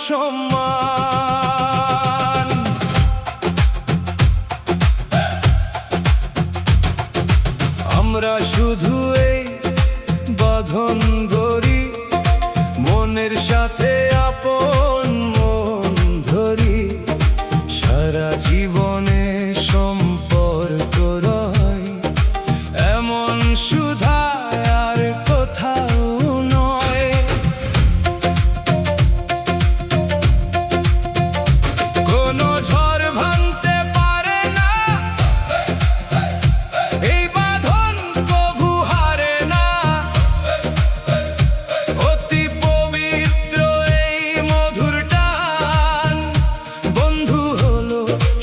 সম্মান। আমরা শুধু এই বাঁধন গড়ি, মনের সাথে আপন মন ধরি। সারা জীবনে সম্পর্ক রয়, এমন সুধা আর কোথাও নয়। কোনো ঝড় ভাঙতে পারে না এই বাঁধন, কভু হারে না। অতি পবিত্র এই মধুর টান, বন্ধু হলো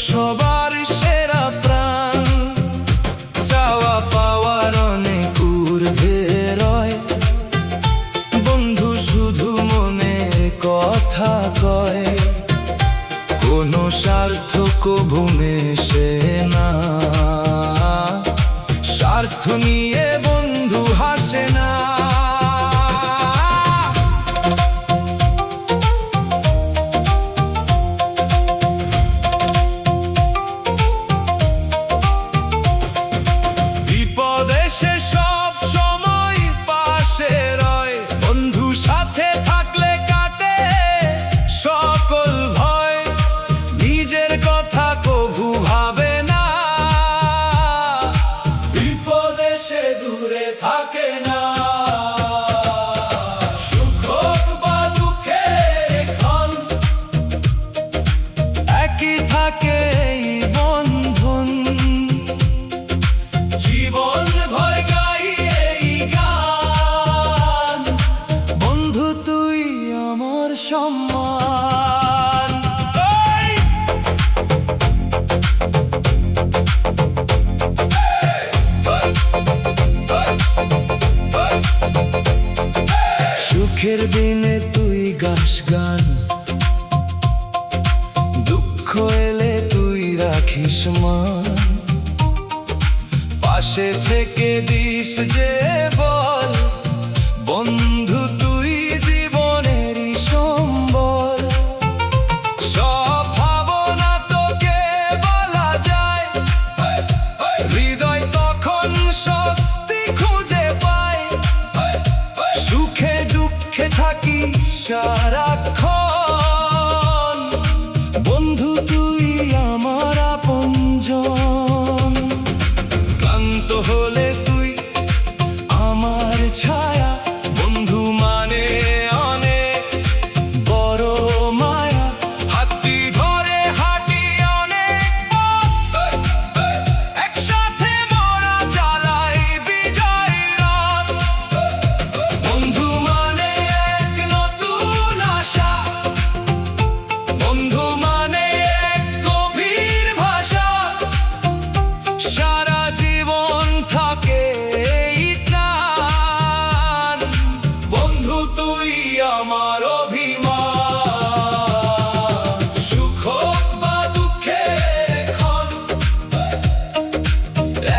সবার সেরা প্রাণ। চাওয়া পাওয়ার অনেক ঊর্ধ্বে রয়, বন্ধু শুধু মনে কথা কয়। কোনো স্বার্থ কভু মেশে না, স্বার্থ নিয়ে বন্ধু হাসে না। বিপদে সে সব সময় পাশে রয়, বন্ধু সাথে থাকলে কাটে সকল ভয়। নিজের কথা কভু ভাবে না, বিপদে সে দূরে থাকে না। সুখ হোক বা দুঃখের ক্ষণ, একই থাকে এই বন্ধন। জীবন ভর গাই এই গান, বন্ধু তুই আমার সম্মান। সুখের দিনে তুই গাস গান, দুঃখ এলে তুই রাখিস মান। পাশে থেকে দিস যে বল, বন্ধু তুই জীবনেরই সম্বল। সব ভাবনা তোকে বলা যায়, হৃদয় তখন স্বস্তি খুঁজে পায়। সুখে দুঃখে থাকি সারাক্ষণ, বন্ধু তুই আমার আপনজন। ক্লান্ত হলে তুই আমার ছায়া, বন্ধু মানে অনেক বড় মায়া। হাতটি ধরে হাঁটি অনেক পথ, একসাথে মোরা চালাই বিজয় রথ। বন্ধু মানে এক নতুন আশা, বন্ধু মানে এক গভীর ভাষা। সারা জীবন থাকে এই টান, বন্ধু তুই আমার অভিমান। সুখ হোক বা দুঃখের ক্ষণ,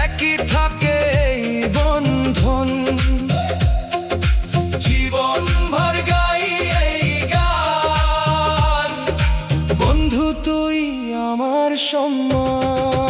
একই থাকে এই বন্ধন। জীবন ভর গাই এই গান, বন্ধু তুই আমার সম্মান।